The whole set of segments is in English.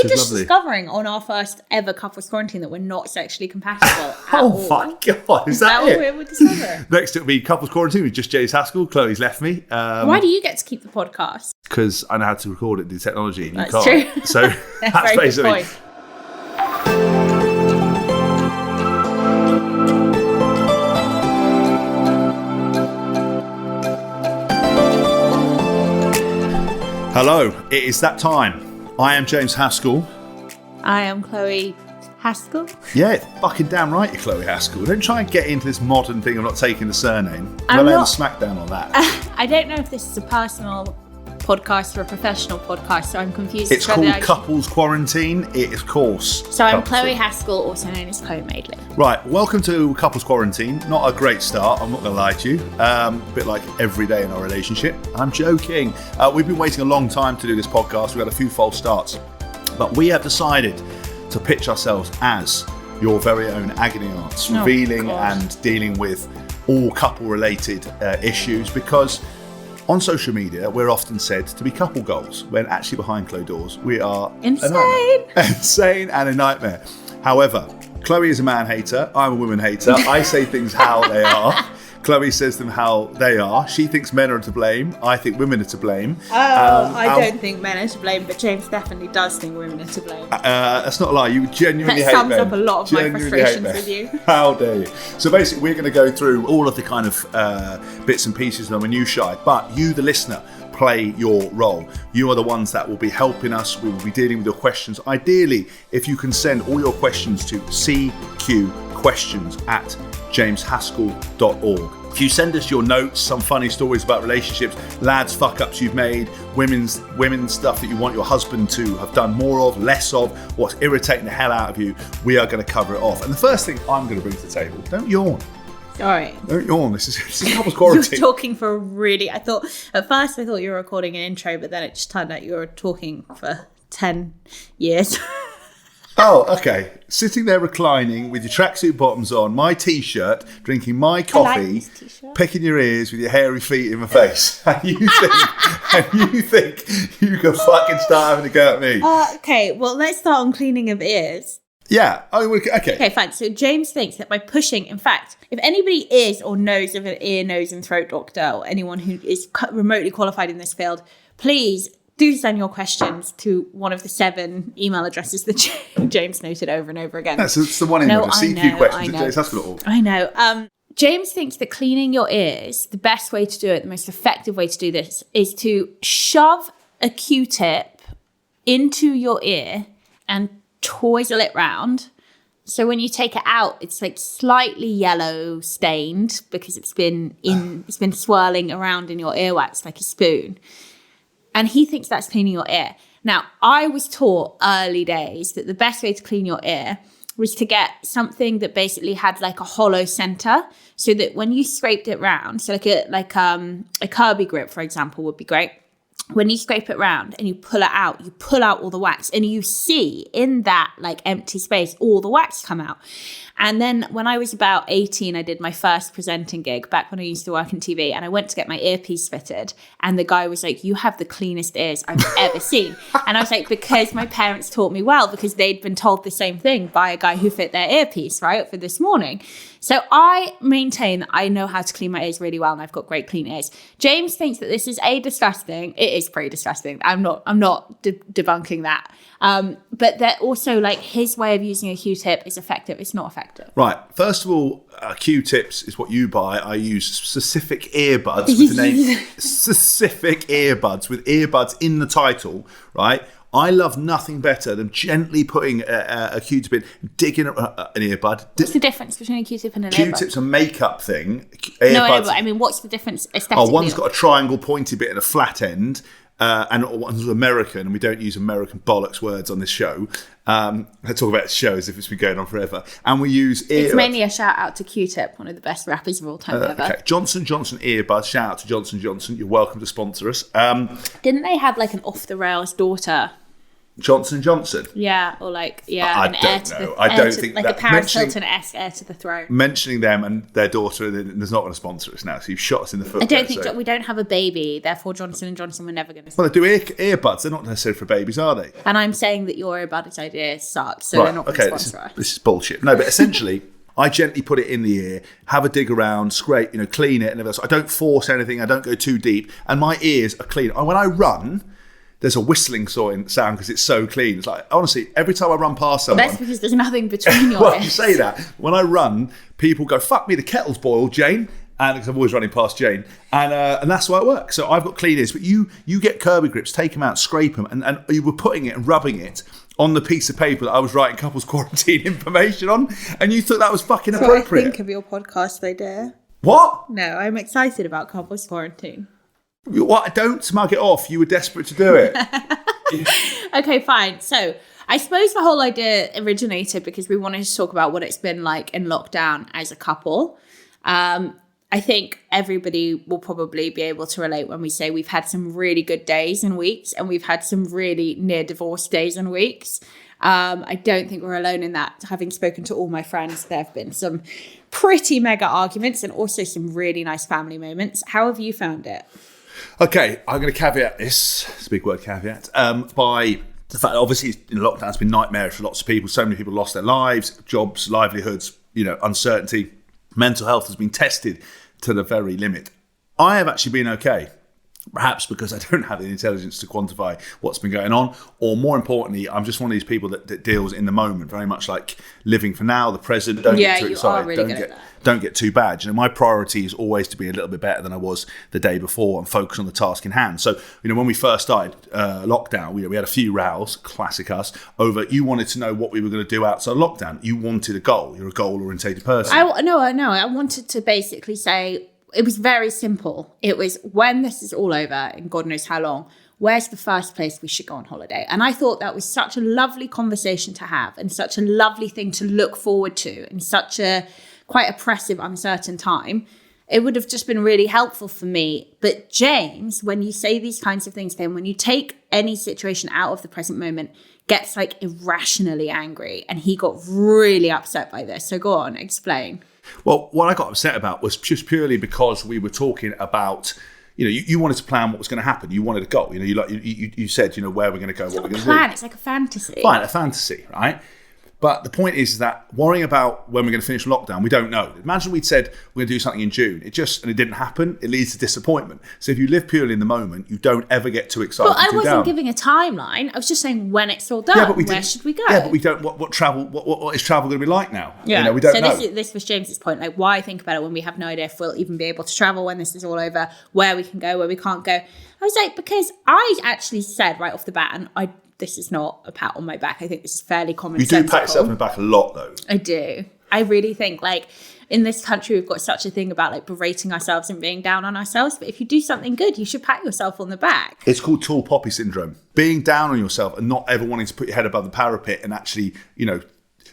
We're just discovering on our first ever couples quarantine that we're not sexually compatible at all. My God, is that what it? we're discovering? Next it'll be couples quarantine with just James Haskell. Chloe's left me. Why do you get to keep the podcast? Because I know how to record it and do technology, and That's you can't. true. So that's Very basically. good point. Hello, it is that time. I am James Haskell. I am Chloe Haskell. Yeah, fucking damn right you're Chloe Haskell. Don't try and get into this modern thing of not taking the surname. I'm We'll not- smackdown on that. I don't know if this is a personal podcast or a professional podcast, so I'm confused. It's called Couples Quarantine. It is, of course. So I'm Couples Chloe Haskell, also known as Chloe Maidley. Right, welcome to Couples Quarantine. Not a great start, I'm not going to lie to you. A bit like every day in our relationship. I'm joking. We've been waiting a long time to do this podcast. We've had a few false starts. But we have decided to pitch ourselves as your very own agony aunts, revealing and dealing with all couple-related issues, because on social media, we're often said to be couple goals, when actually behind closed doors, we are insane and a nightmare. However, Chloe is a man hater. I'm a woman hater. I say things how they are. Chloe says them how they are. She thinks men are to blame. I think women are to blame. I don't think men are to blame, but James definitely does think women are to blame. That's not a lie. You genuinely hate men. That sums up a lot of my frustrations with you. How dare you? So basically, we're going to go through all of the kind of bits and pieces of the minutiae, but you, the listener, play your role. You are the ones that will be helping us. We will be dealing with your questions. Ideally, if you can send all your questions to cqquestions at jameshaskell.org. If you send us your notes, some funny stories about relationships, lads fuck ups you've made, women's stuff that you want your husband to have done more of, less of, what's irritating the hell out of you, we are going to cover it off. And the first thing I'm going to bring to the table, don't yawn. Sorry. Don't yawn. This is couples quarantine. You're talking for at first I thought you were recording an intro, but then it just turned out you were talking for 10 years. Oh, okay. Sitting there reclining with your tracksuit bottoms on, my t-shirt, drinking my coffee, picking your ears with your hairy feet in my face, and you think you can fucking start having a go at me. Okay, well, let's start on cleaning of ears. Yeah. Oh, okay. Okay, fine. So James thinks that by pushing, in fact, if anybody is or knows of an ear, nose and throat doctor, or anyone who is remotely qualified in this field, please do send your questions to one of the 7 email addresses that James noted over and over again. That's the one email, cqquestions@jameshaskell.org. I know. James thinks that cleaning your ears, the best way to do it, the most effective way to do this, is to shove a Q-tip into your ear and twizzle it round. So when you take it out, it's like slightly yellow stained because it's been swirling around in your earwax like a spoon. And he thinks that's cleaning your ear. Now, I was taught early days that the best way to clean your ear was to get something that basically had like a hollow center, so that when you scraped it round, so like a Kirby grip, for example, would be great. When you scrape it round and you pull out all the wax, and you see in that like empty space all the wax come out. And then when I was about 18, I did my first presenting gig back when I used to work in TV, and I went to get my earpiece fitted, and the guy was like, "You have the cleanest ears I've ever seen." And I was like, because my parents taught me well, because they'd been told the same thing by a guy who fit their earpiece, right, for this morning. So I maintain that I know how to clean my ears really well, and I've got great clean ears. James thinks that this is disgusting. It is pretty disgusting. I'm not debunking that. But that also, like, his way of using a Q-tip is effective. It's not effective. Right. First of all, Q-tips is what you buy. I use specific earbuds with the name specific earbuds with earbuds in the title, right? I love nothing better than gently putting a Q-tip in, digging an earbud. What's the difference between a Q-tip and an earbud? Q-tip's a makeup thing. No, but I mean, what's the difference aesthetically? One's got a triangle pointy bit and a flat end. And one's American, and we don't use American bollocks words on this show. I talk about the show as if it's been going on forever. And we use earbuds. It's mainly a shout out to Q-tip, one of the best rappers of all time ever. Okay, Johnson Johnson earbuds. Shout out to Johnson Johnson. You're welcome to sponsor us. Didn't they have like an off the rails daughter? Johnson & Johnson. Yeah, or like, yeah, I an don't heir to know. the, I heir don't to- think like that- a Paris mentioning- Hilton-esque heir to the throne. Mentioning them and their daughter, there's not going to sponsor us now. So you've shot us in the foot. I don't there, think we don't have a baby, therefore Johnson & Johnson were never going to. Well, they do earbuds. They're not necessarily for babies, are they? And I'm saying that your earbud's idea sucks, so they're not going to sponsor us. This is bullshit. No, but essentially, I gently put it in the ear, have a dig around, scrape, clean it, and everything. So I don't force anything. I don't go too deep, and my ears are clean. And when I run, there's a whistling sound because it's so clean. It's like, honestly, every time I run past someone... That's because there's nothing between your well, ears. you say that. When I run, people go, fuck me, the kettle's boiled, Jane. And because I'm always running past Jane. And that's why it works. So I've got clean ears. But you get Kirby grips, take them out, scrape them. And you were putting it and rubbing it on the piece of paper that I was writing couples quarantine information on. And you thought that was fucking appropriate. Think of your podcast idea. What? No, I'm excited about couples quarantine. What? Don't smug it off. You were desperate to do it. Okay, fine. So I suppose the whole idea originated because we wanted to talk about what it's been like in lockdown as a couple. I think everybody will probably be able to relate when we say we've had some really good days and weeks, and we've had some really near divorce days and weeks. I don't think we're alone in that. Having spoken to all my friends, there have been some pretty mega arguments and also some really nice family moments. How have you found it? Okay, I'm going to caveat this, it's a big word, caveat, by the fact that obviously in lockdown it's been nightmarish for lots of people. So many people lost their lives, jobs, livelihoods, uncertainty. Mental health has been tested to the very limit. I have actually been okay. Perhaps because I don't have the intelligence to quantify what's been going on, or more importantly, I'm just one of these people that deals in the moment, very much like living for now, the present. Don't get too excited. Really Don't get too bad. My priority is always to be a little bit better than I was the day before and focus on the task in hand. So, when we first started lockdown, we had a few rows, classic us, over you wanted to know what we were going to do outside lockdown. You wanted a goal. You're a goal-orientated person. I know. I wanted to basically say, it was very simple. It was, when this is all over, and God knows how long, where's the first place we should go on holiday? And I thought that was such a lovely conversation to have and such a lovely thing to look forward to in such a quite oppressive, uncertain time. It would have just been really helpful for me. But James, when you say these kinds of things to him, when you take any situation out of the present moment, gets like irrationally angry. And he got really upset by this. So go on, explain. Well, what I got upset about was just purely because we were talking about, you wanted to plan what was going to happen. You wanted a goal. You said, where we're going to go, what we're going to do. It's like a fantasy. Fine, a fantasy, right? But the point is that worrying about when we're going to finish lockdown, we don't know. Imagine we'd said we're going to do something in June. It didn't happen. It leads to disappointment. So if you live purely in the moment, you don't ever get too excited. But I wasn't giving a timeline. I was just saying when it's all done, where should we go? Yeah, but we don't. What travel? What is travel going to be like now? Yeah, we don't know. This was James's point. Like, why think about it when we have no idea if we'll even be able to travel when this is all over, where we can go, where we can't go. I was like, because I actually said right off the bat, and this is not a pat on my back. I think this is fairly common sense. You do pat yourself on the back a lot, though. I do. I really think, in this country, we've got such a thing about, berating ourselves and being down on ourselves. But if you do something good, you should pat yourself on the back. It's called tall poppy syndrome. Being down on yourself and not ever wanting to put your head above the parapet and actually,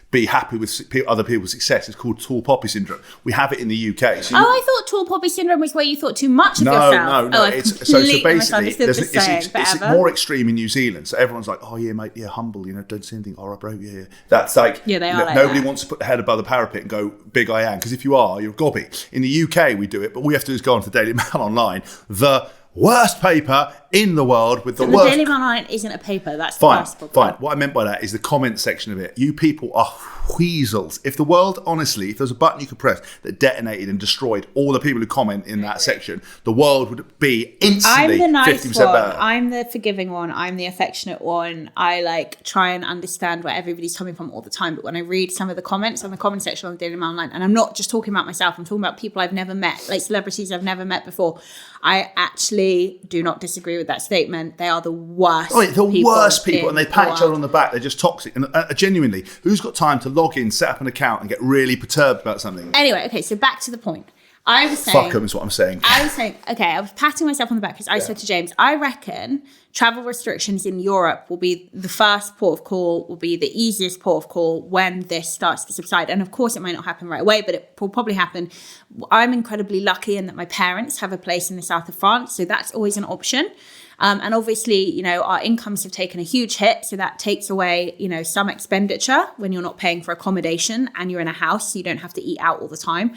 be happy with other people's success. It's called tall poppy syndrome. We have it in the UK. So I thought tall poppy syndrome was where you thought too much of yourself. No. So basically, it's more extreme in New Zealand. So everyone's like, oh yeah, mate, yeah, humble. Don't say anything. All right, bro. Yeah. That's like, they are like nobody that. wants to put their head above the parapet and go big I am. Because if you are, you're gobby. In the UK, we do it, but all we have to do is go onto the Daily Mail online. The worst paper in the world with the worst. The Daily Mail online isn't a paper. That's fine. the Fine. What I meant by that is the comment section of it. You people are weasels. If the world, honestly, if there's a button you could press that detonated and destroyed all the people who comment in that section, the world would be instantly 50% I'm the nice one. better. I'm the forgiving one. I'm the affectionate one. I try and understand where everybody's coming from all the time. But when I read some of the comments on the comment section on the Daily Mail online, and I'm not just talking about myself, I'm talking about people I've never met, celebrities I've never met before. I actually do not disagree with that statement. They are the worst. Worst people, and they pat each other on the back. They're just toxic. And genuinely, who's got time to log in, set up an account, and get really perturbed about something? Anyway, okay, so back to the point. I was saying... Fuck them is what I'm saying. I was saying, okay, I was patting myself on the back because I said to James, I reckon travel restrictions in Europe will be the first port of call, will be the easiest port of call when this starts to subside. And of course, it might not happen right away, but it will probably happen. I'm incredibly lucky in that my parents have a place in the south of France, so that's always an option. And obviously, you know, our incomes have taken a huge hit. So that takes away, you know, some expenditure when you're not paying for accommodation and you're in a house, so you don't have to eat out all the time.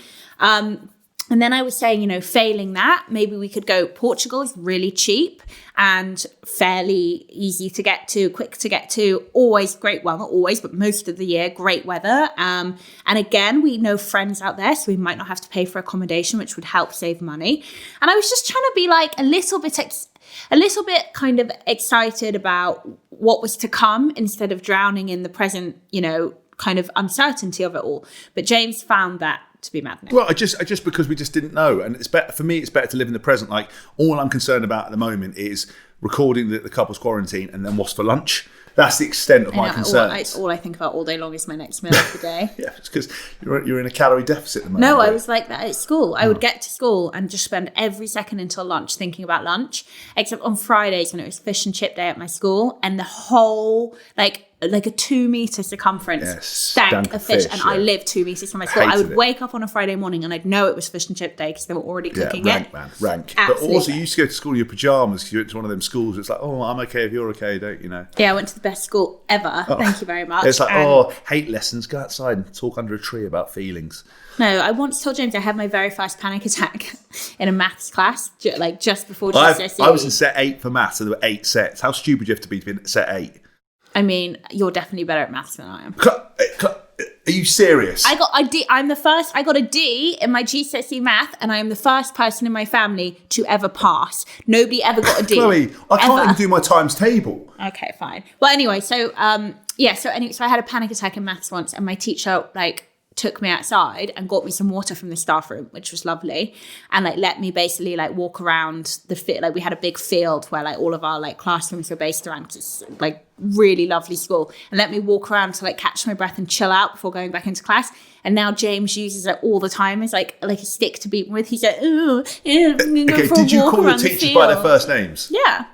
And then I was saying, you know, failing that, maybe we could go. Portugal is really cheap and fairly easy to get to, quick to get to, always great. Well, not always, but most of the year, great weather. And again, we know friends out there, so we might not have to pay for accommodation, which would help save money. And I was just trying to be like a little bit kind of excited about what was to come instead of drowning in the present, you know, kind of uncertainty of it all. But James found that to be madness. Well, I just because we just didn't know, and it's better for me. It's better to live in the present. Like, all I'm concerned about at the moment is recording the couple's quarantine and then what's for lunch. That's the extent of my concerns. All I think about all day long is my next meal of the day. Yeah, it's because you're in a calorie deficit at the moment. No, I was like that at school. I would get to school and just spend every second until lunch thinking about lunch, except on Fridays when it was fish and chip day at my school, and the whole like a 2 meter circumference stank of fish, and yeah. I lived 2 meters from my school. I would wake up on a Friday morning and I'd know it was fish and chip day because they were already cooking rank, Man, rank. Absolutely. But also, you used to go to school in your pajamas because you went to one of them schools. It's like, oh, I'm okay if you're okay, don't you know? Yeah, I went to the best school ever. Oh. Thank you very much. It's like, hate lessons. Go outside and talk under a tree about feelings. No, I once told James I had my very first panic attack in a maths class, like just before GCSE. I was in set 8 for maths, so there were 8 sets. How stupid do you have to be in set 8? I mean, you're definitely better at maths than I am. Are you serious? I got a D in my GCSE math, and I am the first person in my family to ever pass. Nobody ever got a D. Chloe, I can't even do my times table. Okay, fine. Well, anyway, so I had a panic attack in maths once, and my teacher took me outside and got me some water from the staff room, which was lovely, and let me basically walk around the field. We had a big field where all of our classrooms were based around, 'cause it's really lovely school, and let me walk around to catch my breath and chill out before going back into class. And now James uses it all the time as like a stick to beat me with. He's like, oh, yeah, I'm gonna go for a did you walk call your around the teachers by their field. first names? Yeah.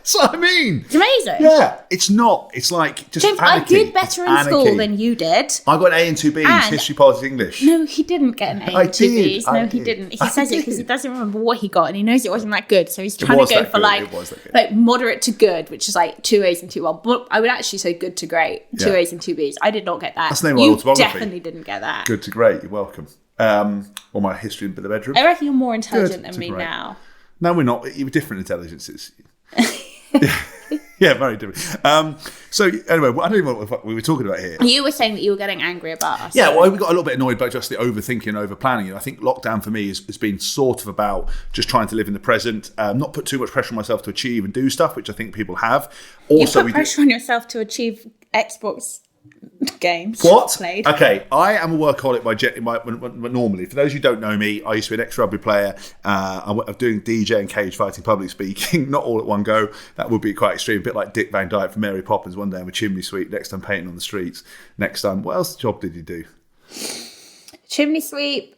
That's what I mean. It's amazing. Yeah, it's not. It's like just James, anarchy. I did better in school than you did. I got an A and 2 B's, history, politics, English. No, he didn't get an A and 2 B's. No, he didn't. He says it because he doesn't remember what he got, and he knows it wasn't that good. So he's trying to go for moderate to good, which is 2 A's and 2 B's. Well, I would actually say good to great. 2 A's and 2 B's. I did not get that. That's the name of my autobiography. You definitely didn't get that. Good to great. You're welcome. Or my history in the bedroom. I reckon you're more intelligent than me now. No, we're not. You're different intelligences. Yeah, very different. So anyway, I don't even know what we were talking about here. You were saying that you were getting angry about us. Yeah, well, we got a little bit annoyed about just the overthinking and over-planning. I think lockdown for me has been sort of about just trying to live in the present, not put too much pressure on myself to achieve and do stuff, which I think people have. Also, you put pressure on yourself to achieve Xbox games. What? Played. Okay, I am a workaholic normally. For those who don't know me, I used to be an ex-rugby player. I'm doing DJ and cage fighting, public speaking, not all at one go. That would be quite extreme. A bit like Dick Van Dyke from Mary Poppins. One day I'm a chimney sweep, next time painting on the streets. Next time, what else job did you do? Chimney sweep,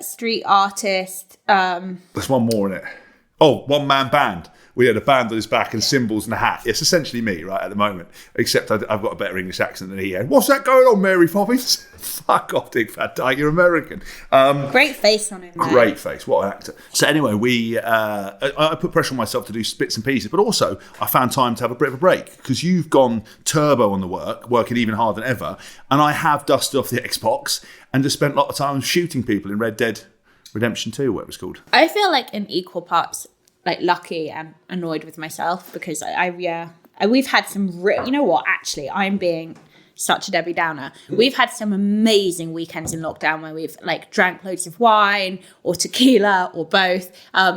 street artist. There's one more in it. Oh, one-man band. We had a band on his back and cymbals and a hat. It's essentially me, right, at the moment. Except I've got a better English accent than he had. What's that going on, Mary Poppins? Fuck off, Dick Van Dyke. You're American. Great face on him. Great face. What an actor. So anyway, I put pressure on myself to do bits and pieces, but also I found time to have a bit of a break because you've gone turbo on the working even harder than ever. And I have dusted off the Xbox and just spent a lot of time shooting people in Red Dead Redemption 2, what it was called. I feel like in equal parts lucky and annoyed with myself because we've had some you know what, actually I'm being such a Debbie Downer. We've had some amazing weekends in lockdown where we've drank loads of wine or tequila or both,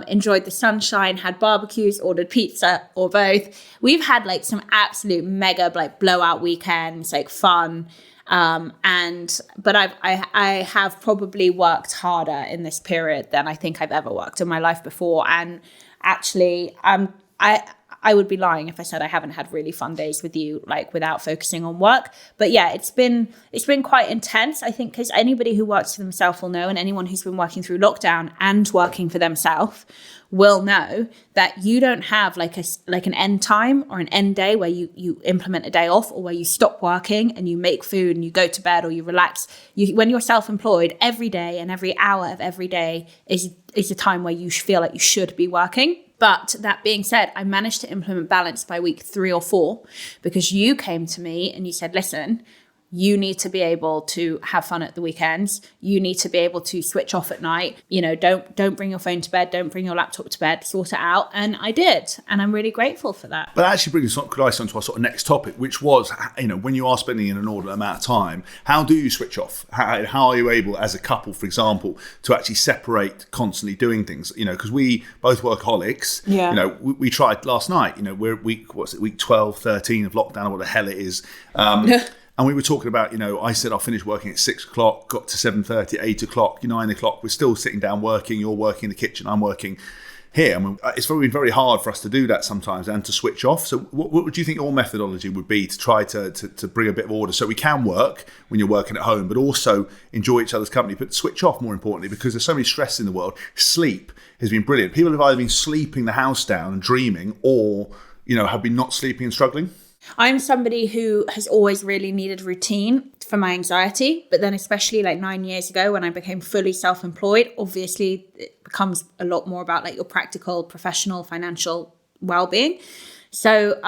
enjoyed the sunshine, had barbecues, ordered pizza or both. We've had some absolute mega blowout weekends, fun. But I have probably worked harder in this period than I think I've ever worked in my life before. And actually, I would be lying if I said I haven't had really fun days with you, without focusing on work. But yeah, it's been quite intense, I think, because anybody who works for themselves will know, and anyone who's been working through lockdown and working for themselves will know that you don't have an end time or an end day where you implement a day off or where you stop working and you make food and you go to bed or you relax. When you're self-employed, every day and every hour of every day is a time where you feel like you should be working. But that being said, I managed to implement balance by week 3 or 4 because you came to me and you said, listen, you need to be able to have fun at the weekends. You need to be able to switch off at night. You know, don't bring your phone to bed. Don't bring your laptop to bed. Sort it out. And I did. And I'm really grateful for that. But that actually brings us nicely onto our sort of next topic, which was, you know, when you are spending an inordinate amount of time, how do you switch off? How are you able, as a couple, for example, to actually separate constantly doing things? You know, because we both workaholics. Yeah. You know, we tried last night. You know, we're week 12, 13 of lockdown, or what the hell it is. And we were talking about, you know, I said I'll finish working at 6 o'clock, got to 7:30, 8 o'clock, 9 o'clock. We're still sitting down working. You're working in the kitchen. I'm working here. I mean, it's been very hard for us to do that sometimes and to switch off. So what would you think your methodology would be to try to bring a bit of order so we can work when you're working at home, but also enjoy each other's company, but switch off more importantly, because there's so many stress in the world. Sleep has been brilliant. People have either been sleeping the house down and dreaming, or, you know, have been not sleeping and struggling. I'm somebody who has always really needed routine for my anxiety, but then especially like 9 years ago when I became fully self-employed, obviously it becomes a lot more about like your practical, professional, financial well-being. So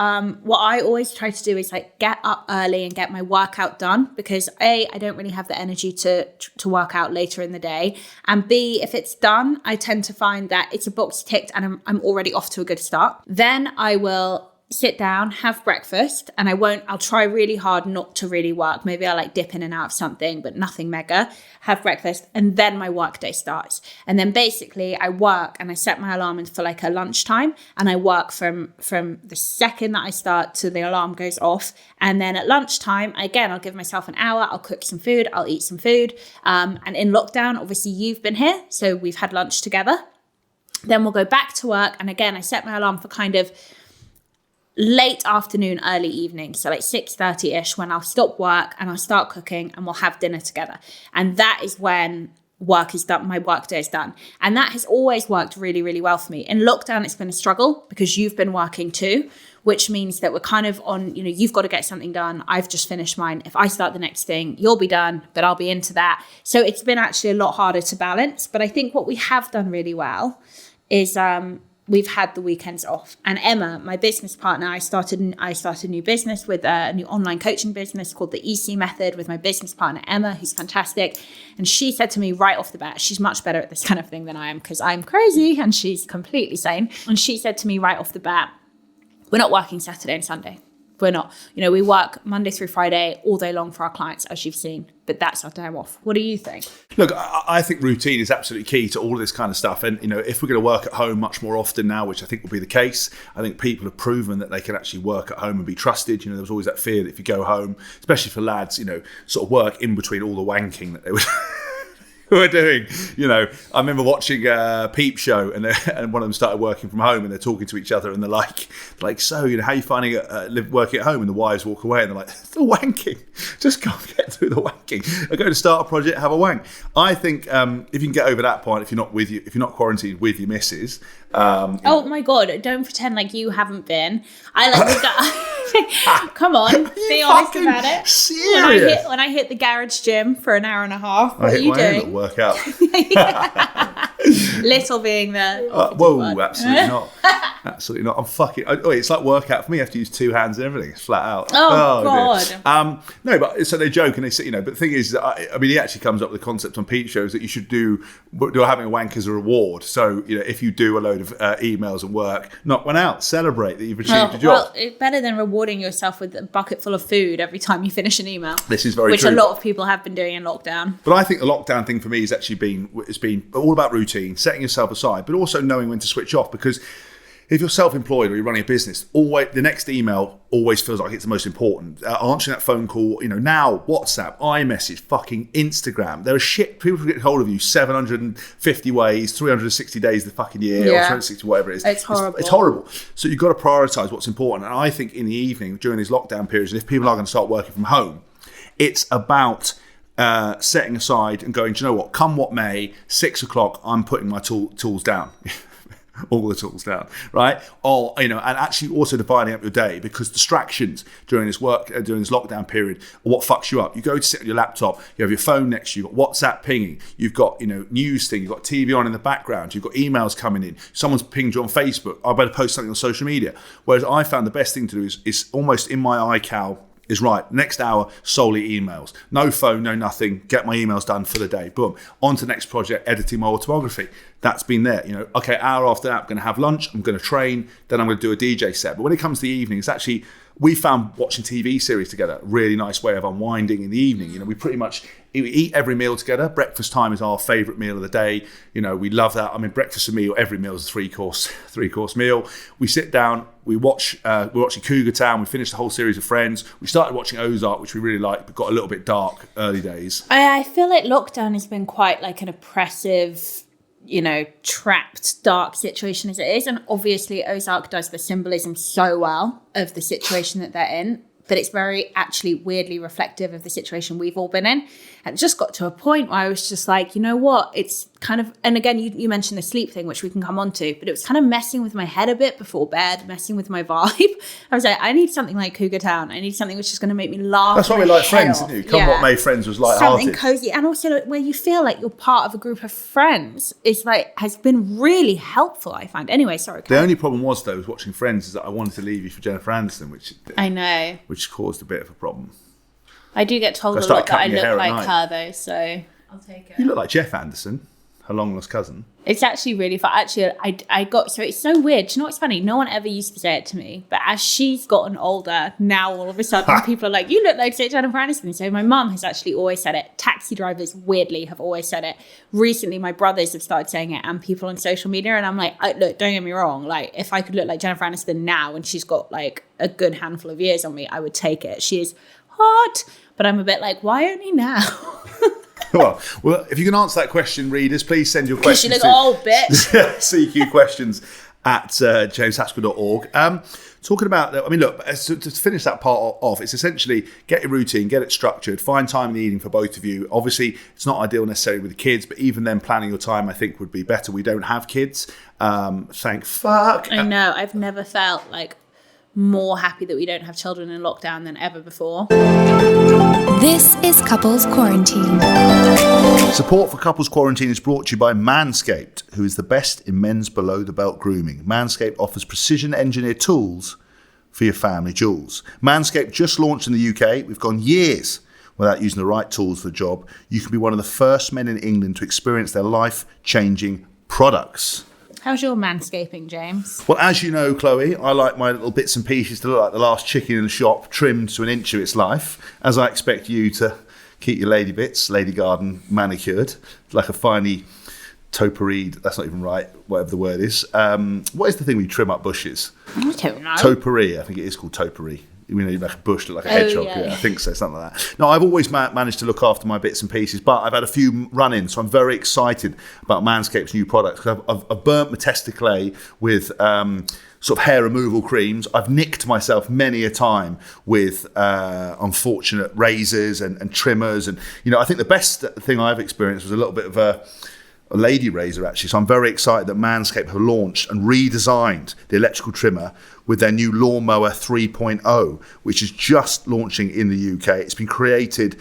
what I always try to do is like get up early and get my workout done, because A, I don't really have the energy to work out later in the day. And B, if it's done, I tend to find that it's a box ticked and I'm already off to a good start. Then I will sit down, have breakfast, and I'll try really hard not to really work. Maybe I'll like dip in and out of something, but nothing mega. Have breakfast, and then my work day starts. And then basically I work and I set my alarm for like a lunchtime, and I work from the second that I start to the alarm goes off. And then at lunchtime, again, I'll give myself an hour. I'll cook some food. I'll eat some food. And in lockdown, obviously you've been here, so we've had lunch together. Then we'll go back to work. And again, I set my alarm for kind of late afternoon, early evening. So like 6:30-ish when I'll stop work and I'll start cooking and we'll have dinner together. And that is when work is done, my work day is done. And that has always worked really, really well for me. In lockdown, it's been a struggle because you've been working too, which means that we're kind of on, you know, you've got to get something done. I've just finished mine. If I start the next thing, you'll be done, but I'll be into that. So it's been actually a lot harder to balance. But I think what we have done really well is, we've had the weekends off. And Emma, my business partner, I started a new business with a new online coaching business called the EC Method with my business partner, Emma, who's fantastic. And she said to me right off the bat, she's much better at this kind of thing than I am because I'm crazy and she's completely sane. And she said to me right off the bat, we're not working Saturday and Sunday. We're not. You know, we work Monday through Friday all day long for our clients, as you've seen, but that's our time off. What do you think? Look, I think routine is absolutely key to all of this kind of stuff. And, you know, if we're going to work at home much more often now, which I think will be the case, I think people have proven that they can actually work at home and be trusted. You know, there was always that fear that if you go home, especially for lads, you know, sort of work in between all the wanking that they would we're doing. You know, I remember watching a Peep Show and one of them started working from home and they're talking to each other and they're like, so, you know, how are you finding it working at home? And the wives walk away and they're like, the wanking, just can't get through the wanking. I go to start a project, have a wank. I think if you can get over that point, if you're not quarantined with your missus. Oh my God, don't pretend like you haven't been. I like the guy. Come on, be honest about it. Serious? When I hit the garage gym for an hour and a half, what are you doing? Workout. Little being the whoa, word. Absolutely not. Absolutely not. I'm fucking. It's like workout for me. I have to use two hands and everything. It's flat out. Oh God. No, but so they joke and they say, you know. But the thing is, I mean, he actually comes up with the concept on Peep shows that you should do having a wank as a reward. So, you know, if you do a load of emails and work, knock one out, celebrate that you've achieved a job. Well, it's better than rewarding yourself with a bucket full of food every time you finish an email. This is very true. Which a lot of people have been doing in lockdown. But I think the lockdown thing for me has actually been all about routine, setting yourself aside, but also knowing when to switch off. Because if you're self-employed or you're running a business, always the next email always feels like it's the most important. Answering that phone call, you know, now WhatsApp, iMessage, fucking Instagram. There are shit people can get hold of you 750 ways, 360 days of the fucking year, or 360 whatever it is. It's horrible. It's horrible. So you've got to prioritise what's important. And I think in the evening during these lockdown periods, and if people are going to start working from home, it's about setting aside and going, do you know what? Come what may, 6 o'clock, I'm putting my tools down. all the tools down, right? Or, and actually also dividing up your day, because distractions during this lockdown period are what fucks you up. You go to sit on your laptop, you have your phone next to you, you've got WhatsApp pinging, you've got, news thing, you've got TV on in the background, you've got emails coming in, someone's pinged you on Facebook, I better post something on social media. Whereas I found the best thing to do is almost in my iCal, is right, next hour, solely emails. No phone, no nothing, get my emails done for the day. Boom. On to the next project, editing my autobiography. That's been there. Okay, hour after that, I'm going to have lunch, I'm going to train, then I'm going to do a DJ set. But when it comes to the evening, it's actually, we found watching TV series together a really nice way of unwinding in the evening. We pretty much eat every meal together. Breakfast time is our favourite meal of the day. We love that. I mean, breakfast and meal, every meal is a three-course meal. We sit down, we're watching Cougar Town. We finished the whole series of Friends. We started watching Ozark, which we really liked, but got a little bit dark early days. I feel like lockdown has been quite like an oppressive, trapped, dark situation as it is. And obviously Ozark does the symbolism so well of the situation that they're in. But it's very actually weirdly reflective of the situation we've all been in. And it just got to a point where I was just like, you know what? It's kind of, and again, you mentioned the sleep thing, which we can come on to, but it was kind of messing with my head a bit before bed, messing with my vibe. I was like, I need something like Cougar Town. I need something which is going to make me laugh. That's why we like Friends, didn't you? Come What May Friends was light-hearted. Something cozy. And also where you feel like you're part of a group of friends is has been really helpful, I find. Anyway, sorry. The only problem was watching Friends is that I wanted to leave you for Jennifer Aniston, I know. Which caused a bit of a problem. I do get told a lot that I look like her though, so I'll take it. You look like Jeff Anderson, her long-lost cousin. It's actually really fun. Actually, it's so weird. Do you know what's funny? No one ever used to say it to me, but as she's gotten older, now all of a sudden people are like, you look like Jennifer Aniston. So my mum has actually always said it. Taxi drivers, weirdly, have always said it. Recently, my brothers have started saying it, and people on social media, and I'm like, look, don't get me wrong. Like, if I could look like Jennifer Aniston now and she's got like a good handful of years on me, I would take it. She is hot, but I'm a bit like, why only now? Well, if you can answer that question, readers, please send your questions to cqquestions at jameshaskell.org. Talking about, look, to finish that part off, it's essentially get your routine, get it structured, find time in the evening for both of you. Obviously, it's not ideal necessarily with the kids, but even then planning your time, I think, would be better. We don't have kids. Thank fuck. I know. I've never felt like more happy that we don't have children in lockdown than ever before. This is Couples Quarantine. Support for Couples Quarantine is brought to you by Manscaped, who is the best in men's below-the-belt grooming. Manscaped offers precision-engineered tools for your family jewels. Manscaped just launched in the UK. We've gone years without using the right tools for the job. You can be one of the first men in England to experience their life-changing products. How's your manscaping, James? Well, as you know, Chloe, I like my little bits and pieces to look like the last chicken in the shop, trimmed to an inch of its life, as I expect you to keep your lady bits, lady garden, manicured, like a finely toperied, that's not even right, whatever the word is. What is the thing we trim up bushes? I don't know. Topiary, I think it is called topiary. Like a bush, like a hedgehog. Yeah, I think so, something like that. No, I've always managed to look after my bits and pieces, but I've had a few run-ins, so I'm very excited about Manscaped's new products. Because I've burnt my testicles with sort of hair removal creams. I've nicked myself many a time with unfortunate razors and trimmers. And, I think the best thing I've experienced was a little bit of a lady razor, actually. So I'm very excited that Manscaped have launched and redesigned the electrical trimmer with their new Lawnmower 3.0, which is just launching in the UK. It's been created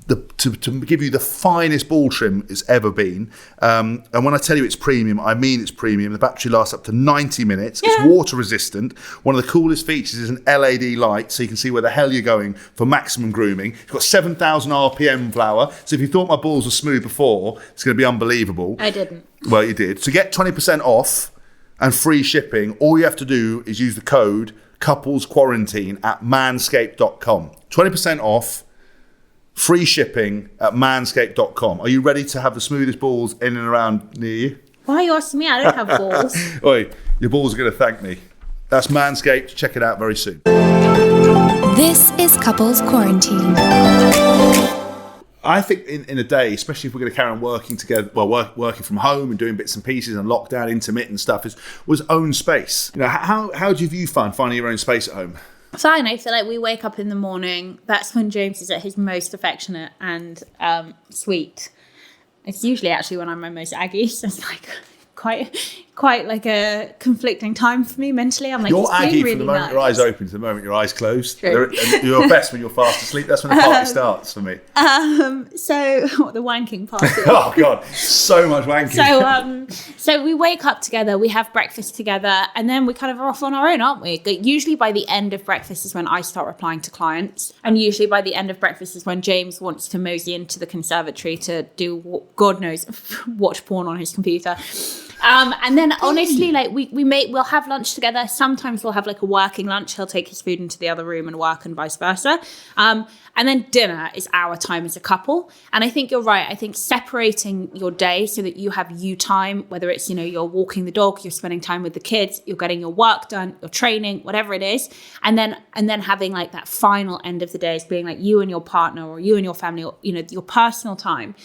to give you the finest ball trim it's ever been. And when I tell you it's premium, I mean it's premium. The battery lasts up to 90 minutes. Yeah. It's water resistant. One of the coolest features is an LED light, so you can see where the hell you're going for maximum grooming. It's got 7,000 RPM flower. So if you thought my balls were smooth before, it's going to be unbelievable. I didn't. Well, you did. So get 20% off and free shipping. All you have to do is use the code CouplesQuarantine at manscaped.com. 20% off. Free shipping at manscaped.com. Are you ready to have the smoothest balls in and around near you? Why are you asking me? I don't have balls. Oi, your balls are going to thank me. That's Manscaped. Check it out very soon. This is Couples Quarantine. I think in a day, especially if we're going to carry on working together, working from home and doing bits and pieces and lockdown, intermittent stuff, was own space. How do you find finding your own space at home? Fine. I feel like we wake up in the morning. That's when James is at his most affectionate and sweet. It's usually actually when I'm my most aggy. So it's like quite quite like a conflicting time for me mentally. I'm like, You're it's been Aggie really from the moment nice. your eyes open to the moment your eyes close. True. You're best when you're fast asleep. That's when the party starts for me. So the wanking party. Oh God, so much wanking. So we wake up together, we have breakfast together, and then we kind of are off on our own, aren't we? Usually by the end of breakfast is when I start replying to clients, and usually by the end of breakfast is when James wants to mosey into the conservatory to do God knows, watch porn on his computer. And then honestly, like we'll have lunch together. Sometimes we'll have like a working lunch. He'll take his food into the other room and work, and vice versa. And then dinner is our time as a couple. And I think you're right. I think separating your day so that you have you time, whether it's, you're walking the dog, you're spending time with the kids, you're getting your work done, you're training, whatever it is. And then having like that final end of the day as being like you and your partner or you and your family or, your personal time.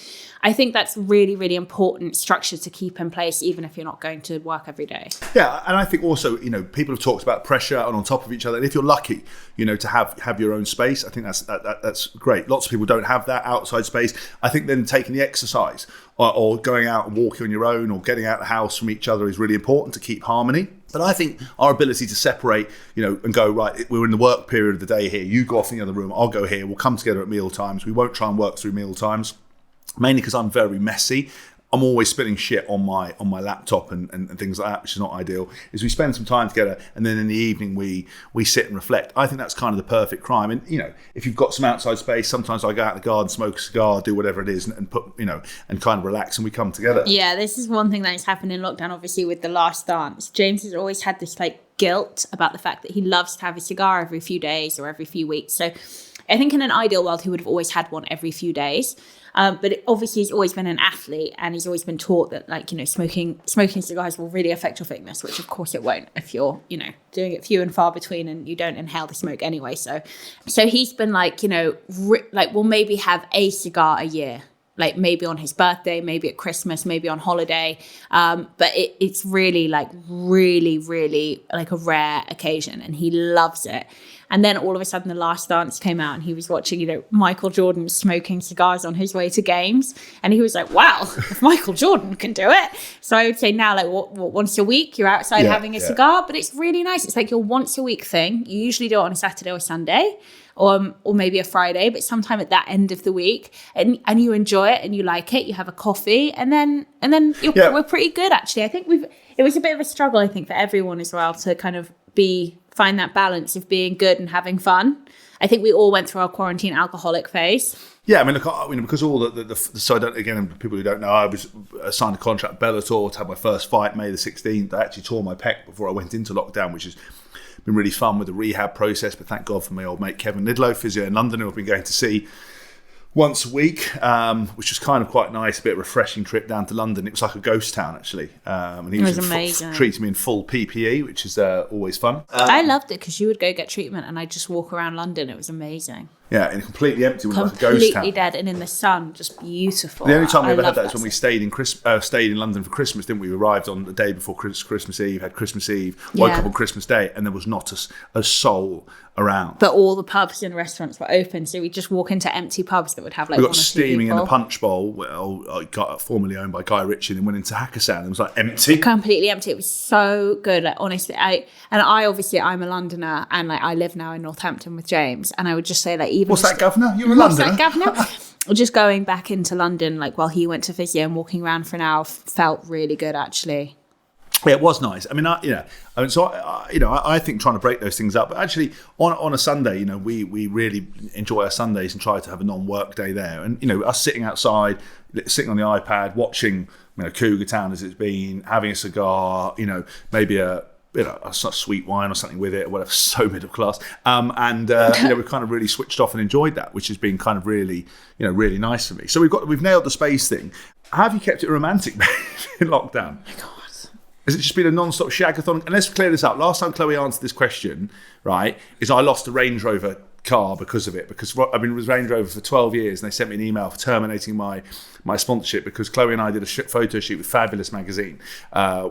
I think that's really, really important structure to keep in place, even if you're not going to work every day. Yeah, and I think also, people have talked about pressure and on top of each other. And if you're lucky, to have your own space, I think that's great. Lots of people don't have that outside space. I think then taking the exercise or going out and walking on your own or getting out of the house from each other is really important to keep harmony. But I think our ability to separate, and go, right, we're in the work period of the day here. You go off in the other room, I'll go here. We'll come together at meal times. We won't try and work through meal times. Mainly because I'm very messy. I'm always spilling shit on my laptop and things like that, which is not ideal. Is we spend some time together and then in the evening we sit and reflect. I think that's kind of the perfect crime. And if you've got some outside space, sometimes I go out in the garden, smoke a cigar, do whatever it is, and put and kind of relax, and we come together. Yeah, this is one thing that has happened in lockdown. Obviously, with The Last Dance, James has always had this like guilt about the fact that he loves to have a cigar every few days or every few weeks. So I think in an ideal world, he would have always had one every few days. But obviously he's always been an athlete and he's always been taught that smoking cigars will really affect your fitness, which of course it won't if you're, doing it few and far between and you don't inhale the smoke anyway. So he's been we'll maybe have a cigar a year, like maybe on his birthday, maybe at Christmas, maybe on holiday. But it's really really like a rare occasion and he loves it. And then all of a sudden The Last Dance came out and he was watching, Michael Jordan smoking cigars on his way to games. And he was like, wow, if Michael Jordan can do it. So I would say now, like once a week, you're outside having a cigar, but it's really nice. It's like your once a week thing. You usually do it on a Saturday or Sunday or maybe a Friday, but sometime at that end of the week and you enjoy it and you like it. You have a coffee and then we're pretty good, actually. I think it was a bit of a struggle, I think, for everyone as well to kind of find that balance of being good and having fun. I think we all went through our quarantine alcoholic phase. Yeah, I mean, look, because all so I don't, again, people who don't know, I was signed a contract at Bellator to have my first fight May the 16th. I actually tore my pec before I went into lockdown, which has been really fun with the rehab process. But thank God for my old mate Kevin Lidlow, physio in London, who I've been going to see once a week, which was kind of quite nice, a bit of a refreshing trip down to London. It was like a ghost town, actually. And he was amazing. Treating me in full PPE, which is always fun. I loved it because you would go get treatment and I'd just walk around London. It was amazing. Yeah, and completely empty, like a ghost town. Completely dead and in the sun, just beautiful. The only time we ever had that is when we stayed in London for Christmas, didn't we? We arrived on the day before Christmas Eve, had Christmas Eve, woke up on Christmas Day, and there was not a soul around. But all the pubs and restaurants were open, so we'd just walk into empty pubs that would have like we got steaming in the Punch Bowl, formerly owned by Guy Ritchie, and went into Hakkasan. And it was like empty, completely empty. It was so good. Like honestly, I'm a Londoner, and like I live now in Northampton with James, and I would just say like even what's that, governor? You're a Londoner. What's that, governor? Just going back into London, like while he went to physio and walking around for an hour, felt really good actually. Yeah, it was nice. I mean, I think trying to break those things up. But actually, on a Sunday, we really enjoy our Sundays and try to have a non-work day there. And us sitting outside, sitting on the iPad, watching Cougar Town as it's been, having a cigar, maybe a sweet wine or something with it, or whatever. So middle class. We've kind of really switched off and enjoyed that, which has been kind of really, really nice for me. So we've nailed the space thing. How have you kept it romantic in lockdown? Oh my God. Has it just been a non-stop shagathon? And let's clear this up. Last time Chloe answered this question, right, is I lost a Range Rover car because of it, because I've been with Range Rover for 12 years and they sent me an email for terminating my sponsorship because Chloe and I did a photo shoot with Fabulous magazine,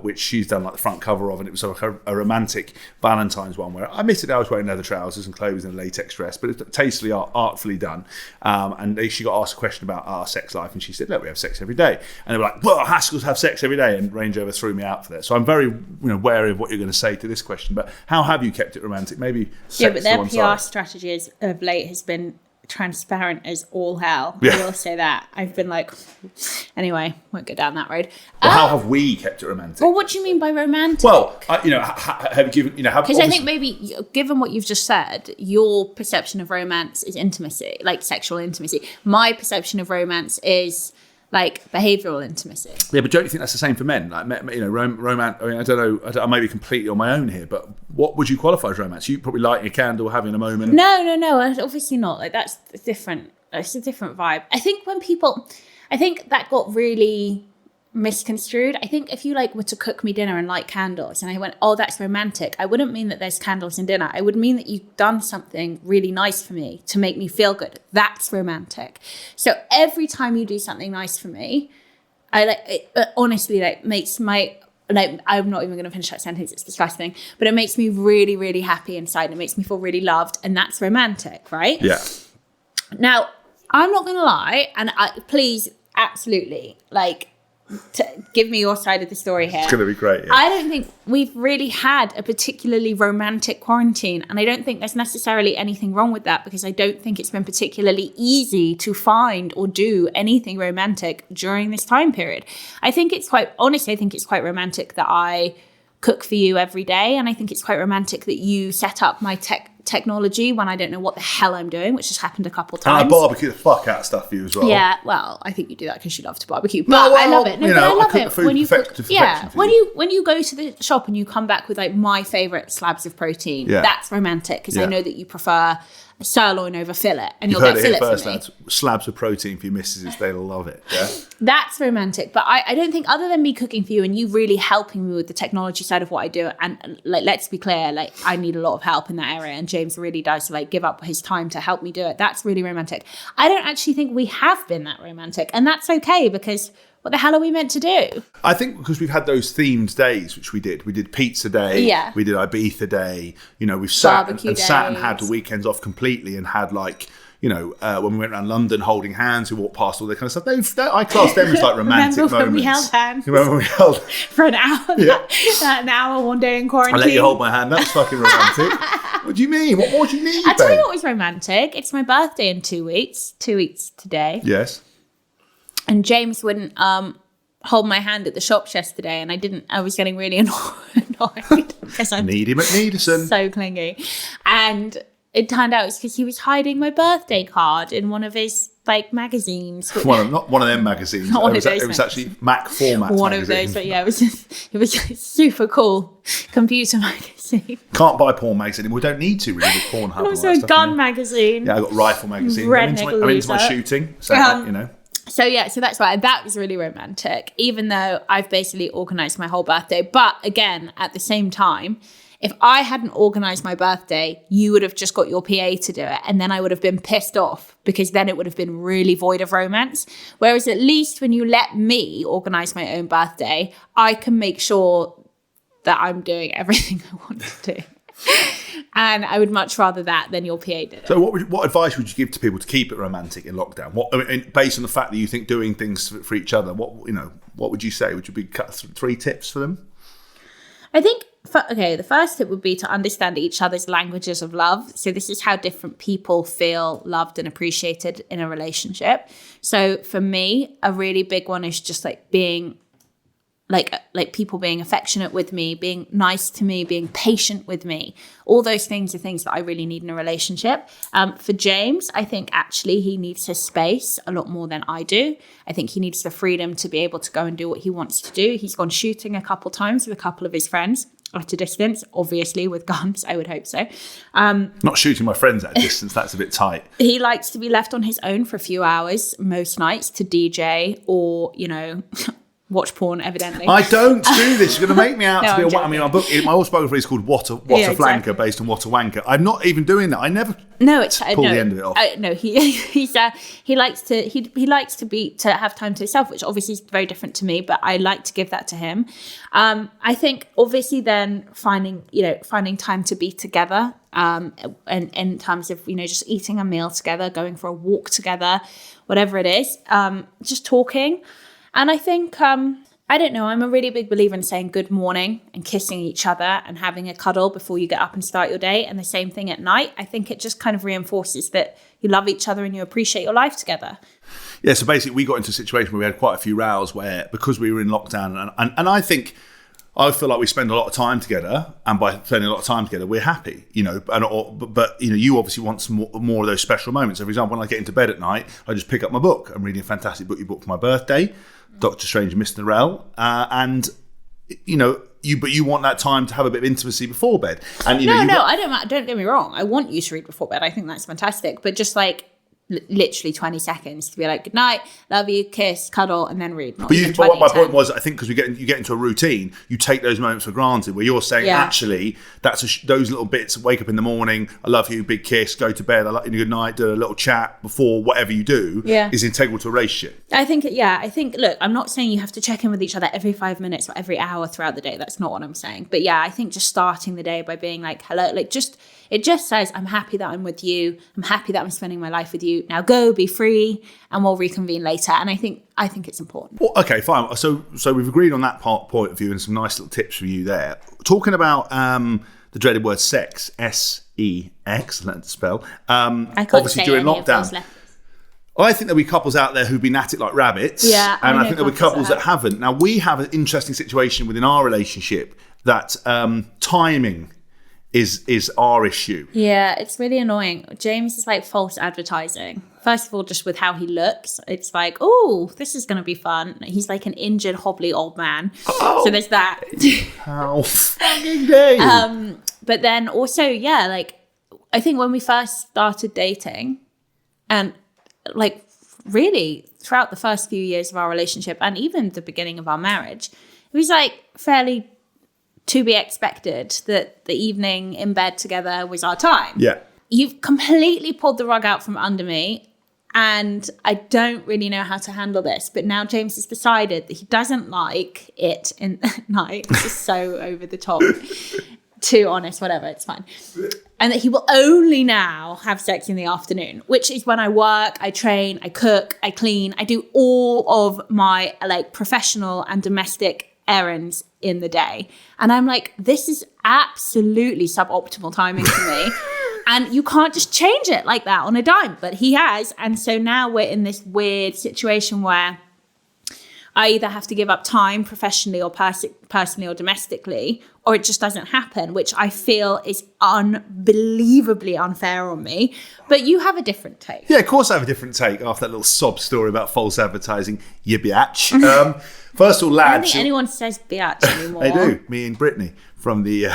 which she's done like the front cover of, and it was like a romantic Valentine's one where I admitted I was wearing leather trousers and Chloe was in a latex dress, but it's tastefully, artfully done. And she got asked a question about our sex life and she said, look, we have sex every day. And they were like, well, Haskells have sex every day, and Range Rover threw me out for that. So I'm very wary of what you're going to say to this question, but how have you kept it romantic? Maybe but their PR strategy of late has been transparent as all hell. Yeah. I will say that. I've been like, anyway, won't go down that road. Well, how have we kept it romantic? Well, what do you mean by romantic? Well, have you given, because I think maybe, given what you've just said, your perception of romance is intimacy, like sexual intimacy. My perception of romance is like behavioural intimacy. Yeah, but don't you think that's the same for men? Like, romance. I mean, I don't know. I may be completely on my own here, but what would you qualify as romance? You probably lighting a candle, having a moment. No. Obviously not. Like that's different. It's a different vibe. I think that got really misconstrued. I think if you were to cook me dinner and light candles and I went, oh, that's romantic, I wouldn't mean that there's candles in dinner. I would mean that you've done something really nice for me to make me feel good. That's romantic. So every time you do something nice for me, I honestly makes my, I'm not even going to finish that sentence, it's disgusting, but it makes me really, really happy inside. It makes me feel really loved, and that's romantic, right? Yeah. Now, I'm not going to lie, and please, absolutely, give me your side of the story here. It's going to be great. Yeah. I don't think we've really had a particularly romantic quarantine, and I don't think there's necessarily anything wrong with that, because I don't think it's been particularly easy to find or do anything romantic during this time period. I think it's quite romantic that I cook for you every day, and I think it's quite romantic that you set up my technology when I don't know what the hell I'm doing, which has happened a couple times. And I barbecue the fuck out of stuff for you as well. Yeah, well, I think you do that because you love to barbecue. But I love it. No, but I love it when you cook. When you go to the shop and you come back with my favourite slabs of protein, that's romantic, because I know that you prefer sirloin over fillet, and you'll get fillet for me. Lads. Slabs of protein for your missus, they'll love it. Yeah, that's romantic. But I don't think, other than me cooking for you and you really helping me with the technology side of what I do, and let's be clear, I need a lot of help in that area, and James really does give up his time to help me do it. That's really romantic. I don't actually think we have been that romantic, and that's okay, because what the hell are we meant to do? I think because we've had those themed days, which we did. We did pizza day. Yeah. We did Ibiza day. We've sat and had the weekends off completely, and had when we went around London holding hands, we walked past all that kind of stuff. I class them as romantic moments. Remember when we held hands? Remember when we held for an hour? Yeah. An hour one day in quarantine. I let you hold my hand. That's fucking romantic. What do you mean? What more do you need? I'll tell you what was romantic. It's my birthday in 2 weeks. 2 weeks today. Yes. And James wouldn't hold my hand at the shops yesterday, and I was getting really annoyed because I'm Needy McNeederson. So clingy. And it turned out it's because he was hiding my birthday card in one of his magazines. Not one of them magazines. It was actually Mac format. One magazine. Of those, but yeah, it was a super cool computer magazine. Can't buy porn magazine anymore. We don't need to really with Pornhub. And also a gun magazine. Yeah, I got rifle magazine. I'm into my shooting. So So that's why that was really romantic, even though I've basically organised my whole birthday. But again, at the same time, if I hadn't organised my birthday, you would have just got your PA to do it, and then I would have been pissed off, because then it would have been really void of romance. Whereas at least when you let me organise my own birthday, I can make sure that I'm doing everything I want to do. And I would much rather that than your PA did it. So what advice would you give to people to keep it romantic in lockdown? Based on the fact that you think doing things for each other, what would you say? Would you be 3 tips for them? I think, the first tip would be to understand each other's languages of love. So this is how different people feel loved and appreciated in a relationship. So for me, a really big one is just being people being affectionate with me, being nice to me, being patient with me. All those things are things that I really need in a relationship. For James, I think actually he needs his space a lot more than I do. I think he needs the freedom to be able to go and do what he wants to do. He's gone shooting a couple times with a couple of his friends at a distance, obviously with guns, I would hope so. Not shooting my friends at a distance, that's a bit tight. He likes to be left on his own for a few hours most nights to DJ or, watch porn, evidently. I don't do this. You're going to make me out No, to be I'm a... I mean, my book, my autobiography is called What a Flanker, exactly. based on What a Wanker. I'm not even doing that. I never pull the end of it off. No, he likes to have time to himself, which obviously is very different to me, but I like to give that to him. I think obviously then finding time to be together, and in terms of, just eating a meal together, going for a walk together, whatever it is, just talking. And I think, I don't know, I'm a really big believer in saying good morning and kissing each other and having a cuddle before you get up and start your day. And the same thing at night. I think it just kind of reinforces that you love each other and you appreciate your life together. Yeah, so basically we got into a situation where we had quite a few rows where, because we were in lockdown, and I feel like we spend a lot of time together, and by spending a lot of time together, we're happy, but you obviously want some more of those special moments. So for example, when I get into bed at night, I just pick up my book. I'm reading a fantastic book you bought for my birthday, Doctor Strange and Mr. Norrell, and you want that time to have a bit of intimacy before bed. And don't get me wrong. I want you to read before bed. I think that's fantastic. But just like literally 20 seconds to be like, good night, love you, kiss, cuddle, and then read. But my point was, I think because you get into a routine, you take those moments for granted, where you're saying, actually, that's those little bits. Wake up in the morning, I love you, big kiss, go to bed, I love you, good night, do a little chat before whatever you do is integral to a relationship. I think, look, I'm not saying you have to check in with each other every 5 minutes or every hour throughout the day. That's not what I'm saying. But yeah, I think just starting the day by being like, hello, it just says, I'm happy that I'm with you. I'm happy that I'm spending my life with you. Now go, be free, and we'll reconvene later. And I think it's important. Well, okay, fine. So we've agreed on that point of view, and some nice little tips for you there. Talking about the dreaded word sex, S-E-X, learn to spell. Obviously during lockdown. I think there'll be couples out there who've been at it like rabbits. Yeah, and I think there'll be couples that haven't. Now, we have an interesting situation within our relationship that timing is our issue. Yeah, it's really annoying. James is like false advertising. First of all, just with how he looks, it's like, oh, this is going to be fun. He's like an injured, hobbly old man. Oh, so there's that. How fucking dare you? But then also, I think when we first started dating, and like really throughout the first few years of our relationship and even the beginning of our marriage, it was like fairly to be expected that the evening in bed together was our time. Yeah. You've completely pulled the rug out from under me, and I don't really know how to handle this. But now James has decided that he doesn't like it in night. This is so over the top. Too honest, whatever, it's fine. And that he will only now have sex in the afternoon, which is when I work, I train, I cook, I clean, I do all of my like professional and domestic errands in the day. And I'm like, this is absolutely suboptimal timing for me. And you can't just change it like that on a dime. But he has. And so now we're in this weird situation where I either have to give up time professionally or personally or domestically, or it just doesn't happen, which I feel is unbelievably unfair on me. But you have a different take. Yeah, of course I have a different take after that little sob story about false advertising, you biatch. First of all, lads... I don't think anyone says biatch anymore. They do. Me and Brittany from the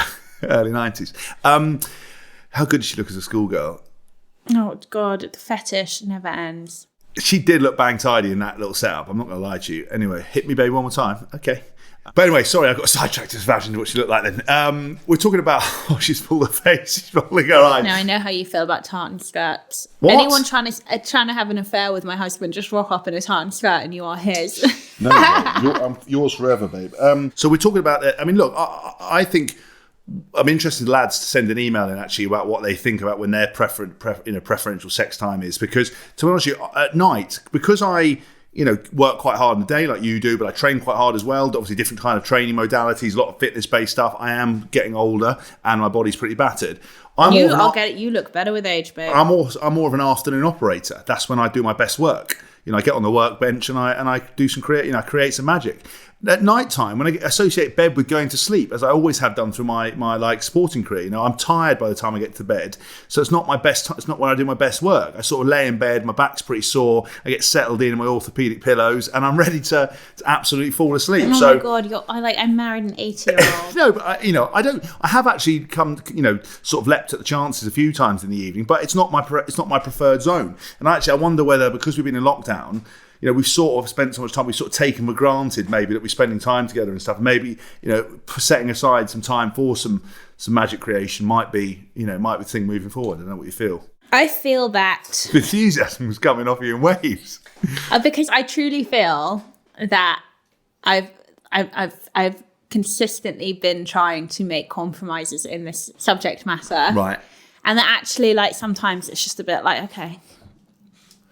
early 90s. How good does she look as a schoolgirl? Oh, God, the fetish never ends. She did look bang tidy in that little setup. I'm not going to lie to you. Anyway, hit me, baby, one more time. Okay. But anyway, sorry, I got sidetracked to imagine what she looked like then. We're talking about, she's full of face. She's rolling her eyes. No, I know how you feel about tartan skirts. What? Anyone trying to have an affair with my husband, just rock up in a tartan skirt and you are his. No, I'm yours forever, babe. So we're talking about that. I mean, look, I think... I'm interested, lads, to send an email in actually about what they think about when their preferential sex time is, because to be honest with you, at night, because I work quite hard in the day like you do, but I train quite hard as well. Obviously, different kind of training modalities, a lot of fitness-based stuff. I am getting older, and my body's pretty battered. You look better with age, babe. I'm more of an afternoon operator. That's when I do my best work. I get on the workbench and I do some create some magic. At night time, when I associate bed with going to sleep, as I always have done through my like sporting career, I'm tired by the time I get to bed. So it's not my best. It's not when I do my best work. I sort of lay in bed, my back's pretty sore. I get settled in my orthopedic pillows, and I'm ready to absolutely fall asleep. Oh my God, I'm married an 80-year-old. No, but I don't. I have actually come, sort of leapt at the chances a few times in the evening, but it's not my preferred zone. And actually, I wonder whether because we've been in lockdown, we've sort of spent so much time, we've sort of taken for granted maybe that we're spending time together and stuff. Maybe, setting aside some time for some magic creation might be the thing moving forward. I don't know what you feel. I feel that the enthusiasm is coming off you in waves. Because I truly feel that I've consistently been trying to make compromises in this subject matter. Right. And that actually, like, sometimes it's just a bit like, okay,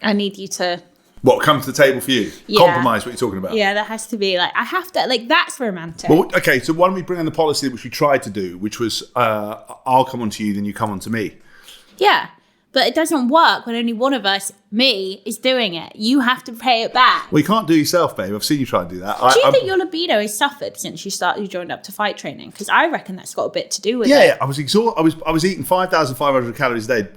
I need you to... What, come to the table for you? Yeah. Compromise what you're talking about? Yeah, there has to be, like, I have to, like, that's romantic. Well, okay, so why don't we bring in the policy which we tried to do, which was I'll come on to you, then you come on to me. Yeah, but it doesn't work when only one of us, me, is doing it. You have to pay it back. Well, you can't do it yourself, babe. I've seen you try and do that. Do you think your libido has suffered since you joined up to fight training? Because I reckon that's got a bit to do with it. Yeah, I was exhausted. I was eating 5,500 calories a day.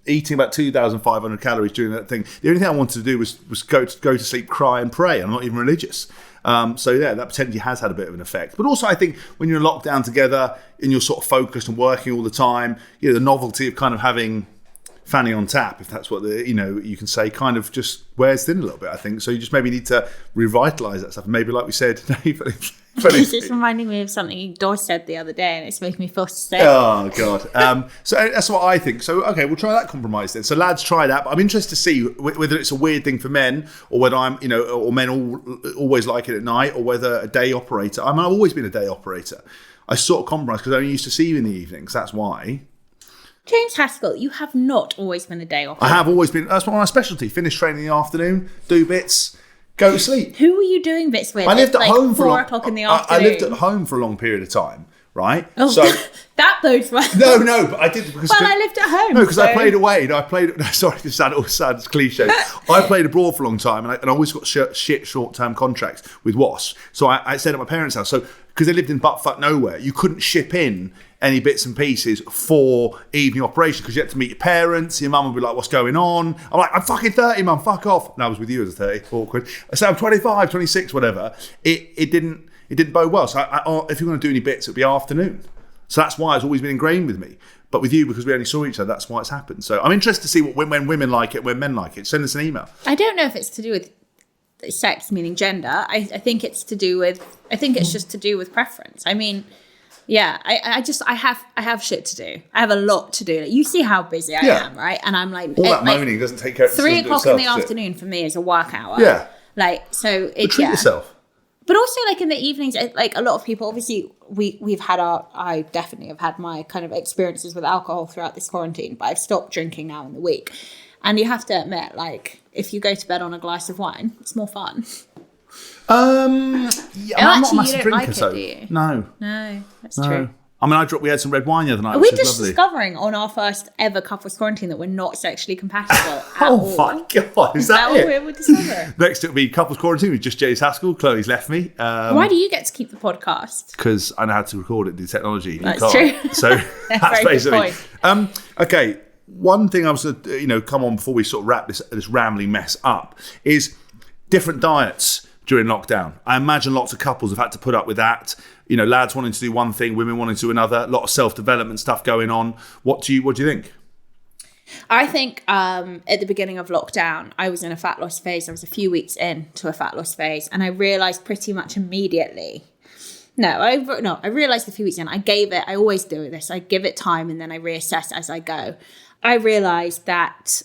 Eating about 2,500 calories during that thing. The only thing I wanted to do was go to sleep, cry and pray. I'm not even religious. So yeah, that potentially has had a bit of an effect. But also I think when you're in lockdown together and you're sort of focused and working all the time, the novelty of kind of having fanny on tap, if that's what you can say, kind of just wears thin a little bit, I think. So you just maybe need to revitalise that stuff. And maybe, like we said, it's just reminding me of something Dor said the other day, and it's making me feel sick. Oh God! So that's what I think. So okay, we'll try that compromise then. So lads, try that. But I'm interested to see whether it's a weird thing for men, or whether I'm, or men always like it at night, or whether a day operator. I've always been a day operator. I sort of compromise because I only used to see you in the evenings. That's why. James Haskell, you have not always been a day operator. I have always been. That's my specialty. Finish training in the afternoon, do bits, go to sleep. Who were you doing bits with? I lived at home for 4 o'clock in the afternoon. I lived at home for a long period of time, right? Oh, so that bodes well. No, but I did because. Well, I lived at home. No, because I played away. Sorry, this sounds cliche. I played abroad for a long time, and I always got shit short-term contracts with WASP. So I stayed at my parents' house. So because they lived in buttfuck nowhere, you couldn't ship in any bits and pieces for evening operation because you had to meet your parents. Your mum would be like, what's going on? I'm like, I'm fucking 30, mum, fuck off. And I was with you as a 30, awkward. So I'm 25, 26, whatever. It didn't bode well. So if you're going to do any bits, it'd be afternoon. So that's why it's always been ingrained with me. But with you, because we only saw each other, that's why it's happened. So I'm interested to see when women like it, when men like it. Send us an email. I don't know if it's to do with sex, meaning gender. I think it's just to do with preference. I mean, yeah, I have shit to do. I have a lot to do. Like, you see how busy I am, right? And I'm like, all that moaning doesn't take care of 3 o'clock in the afternoon for me is a work hour. Yeah. Like, so it's treat yourself. But also, like, in the evenings, like, a lot of people, obviously, I definitely have had my kind of experiences with alcohol throughout this quarantine, but I've stopped drinking now in the week. And you have to admit, like, if you go to bed on a glass of wine, it's more fun. I'm not a massive drinker, like it, so do you? No, that's true. I mean, we had some red wine the other night. Are we which just lovely. discovering on our first ever couples quarantine that we're not sexually compatible at Oh all? my God, is that what it? we're discovering? Next it'll be couples quarantine with just James Haskell. Chloe's left me. Why do you get to keep the podcast? Because I know how to record it, do technology. That's true. So that's basically. Point. Okay, one thing I was, come on before we sort of wrap this rambling mess up is different diets during lockdown. I imagine lots of couples have had to put up with that. Lads wanting to do one thing, women wanting to do another. A lot of self-development stuff going on. What do you think? I think at the beginning of lockdown, I was in a fat loss phase. I was a few weeks into a fat loss phase, and I realised pretty much immediately. I realised a few weeks in. I always do this. I give it time, and then I reassess as I go. I realised that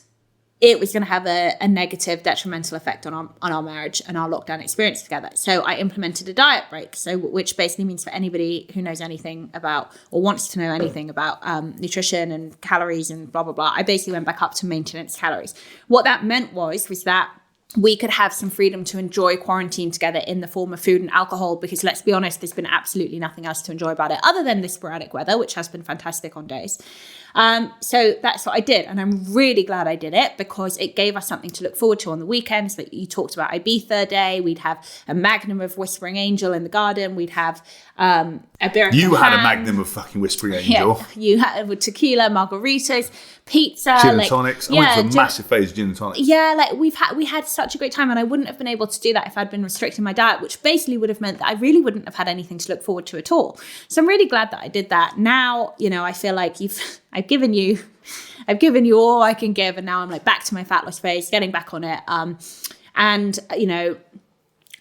it was going to have a negative, detrimental effect on our marriage and our lockdown experience together. So I implemented a diet break, which basically means for anybody who knows anything about or wants to know anything about nutrition and calories and blah, blah, blah, I basically went back up to maintenance calories. What that meant was that we could have some freedom to enjoy quarantine together in the form of food and alcohol, because let's be honest, there's been absolutely nothing else to enjoy about it other than the sporadic weather, which has been fantastic on days. So that's what I did. And I'm really glad I did it because it gave us something to look forward to on the weekends. That you talked about Ibiza day. We'd have a magnum of Whispering Angel in the garden. We'd have a beer. You had a magnum of fucking Whispering Angel. Yeah, you had with tequila, margaritas, pizza, gin and tonics. I went through a massive phase of gin and tonics. Yeah, like we had such a great time, and I wouldn't have been able to do that if I'd been restricting my diet, which basically would have meant that I really wouldn't have had anything to look forward to at all. So I'm really glad that I did that. Now, I feel like I've given you all I can give, and now I'm like back to my fat loss phase, getting back on it. And,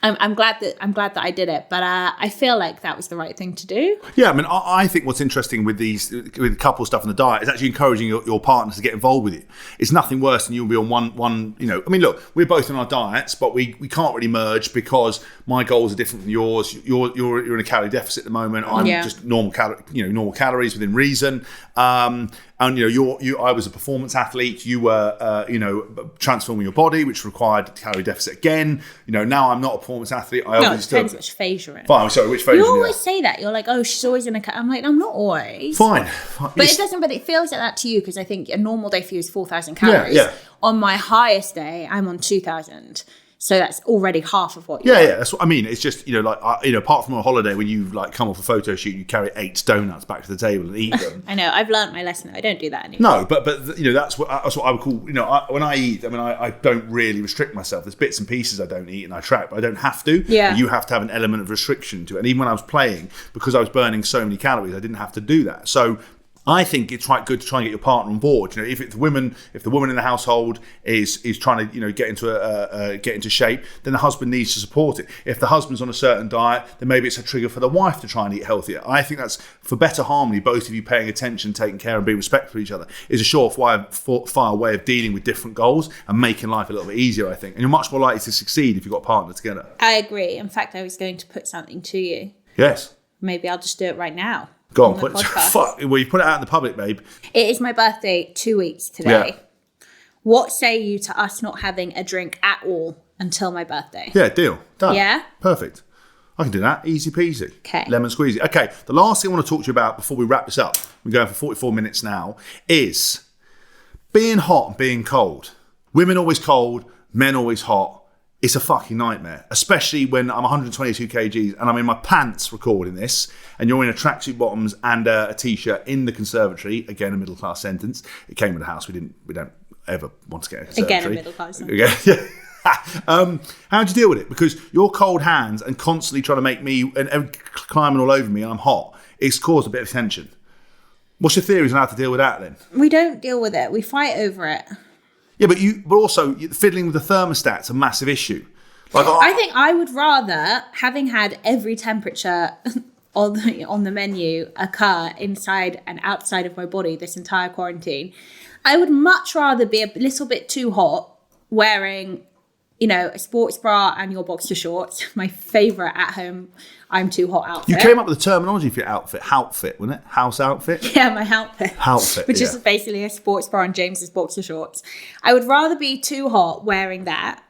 I'm glad that I did it, but I feel like that was the right thing to do. Yeah, I mean, I think what's interesting with couple stuff on the diet is actually encouraging your partner to get involved with you. It's nothing worse than you'll be on one. I mean, look, we're both on our diets, but we can't really merge because my goals are different from yours. You're in a calorie deficit at the moment. I'm just normal calories within reason. And I was a performance athlete. You were, transforming your body, which required calorie deficit again. Now I'm not a performance athlete. It depends which phase you're in. Fine, sorry, which phase? You always say that. You're like, oh, she's always in a. I'm like, I'm not always. Fine. But it doesn't. But it feels like that to you because I think a normal day for you is 4,000 calories. Yeah. On my highest day, I'm on 2,000. So that's already half of what. Yeah. That's what I mean. It's just apart from a holiday when you come off a photo shoot, you carry 8 donuts back to the table and eat them. I know. I've learned my lesson. I don't do that anymore. No, but that's what I would call. When I eat, I mean, I don't really restrict myself. There's bits and pieces I don't eat and I track, but I don't have to. Yeah. You have to have an element of restriction to it. And even when I was playing, because I was burning so many calories, I didn't have to do that. So I think it's quite good to try and get your partner on board. If the woman in the household is trying to get into shape, then the husband needs to support it. If the husband's on a certain diet, then maybe it's a trigger for the wife to try and eat healthier. I think that's for better harmony. Both of you paying attention, taking care, and being respectful of each other is a surefire way of dealing with different goals and making life a little bit easier. I think, and you're much more likely to succeed if you've got a partner together. I agree. In fact, I was going to put something to you. Yes. Maybe I'll just do it right now. Go on, well, you put it out in the public, babe. It is my birthday 2 weeks today. Yeah. What say you to us not having a drink at all until my birthday? Yeah, deal. Done. Yeah? Perfect. I can do that. Easy peasy. Okay. Lemon squeezy. Okay, the last thing I want to talk to you about before we wrap this up, we're going for 44 minutes now, is being hot and being cold. Women always cold, men always hot. It's a fucking nightmare, especially when I'm 122 kgs and I'm in my pants recording this and you're in a tracksuit bottoms and a t-shirt in the conservatory. Again, a middle class sentence. It came with the house. We don't ever want to get a conservatory. Again, a middle class sentence. Yeah. How do you deal with it? Because your cold hands and constantly trying to make me and climbing all over me and I'm hot, it's caused a bit of tension. What's your theories on how to deal with that then? We don't deal with it. We fight over it. Yeah, but also fiddling with the thermostat's a massive issue. I think I would rather, having had every temperature on the menu occur inside and outside of my body this entire quarantine, I would much rather be a little bit too hot wearing, a sports bra and your boxer shorts. My favourite at home, I'm too hot outfit. You came up with the terminology for your outfit. Houtfit, wasn't it? House outfit? Yeah, my outfit. Houtfit, which is basically a sports bra and James's boxer shorts. I would rather be too hot wearing that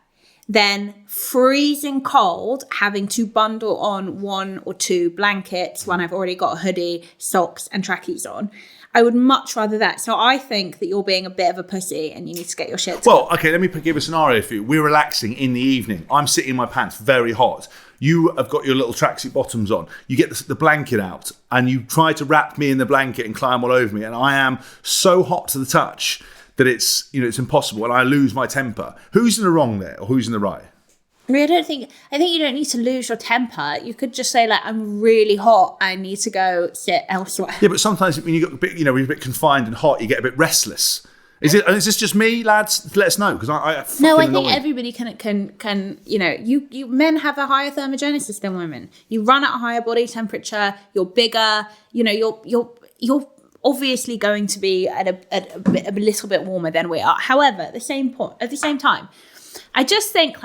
than freezing cold, having to bundle on 1 or 2 blankets when I've already got a hoodie, socks and trackies on. I would much rather that. So I think that you're being a bit of a pussy and you need to get your shit together. Well, okay, let me give a scenario for you. We're relaxing in the evening. I'm sitting in my pants, very hot. You have got your little tracksuit bottoms on. You get the blanket out and you try to wrap me in the blanket and climb all over me. And I am so hot to the touch that it's impossible and I lose my temper. Who's in the wrong there or who's in the right? I think you don't need to lose your temper. You could just say, I'm really hot. I need to go sit elsewhere. Yeah, but sometimes when you get a bit, when you're a bit confined and hot, you get a bit restless. Is this just me, lads? Let us know because I think everybody can. You men have a higher thermogenesis than women. You run at a higher body temperature. You're bigger. You're obviously going to be at a little bit warmer than we are. However, at the same time, I just think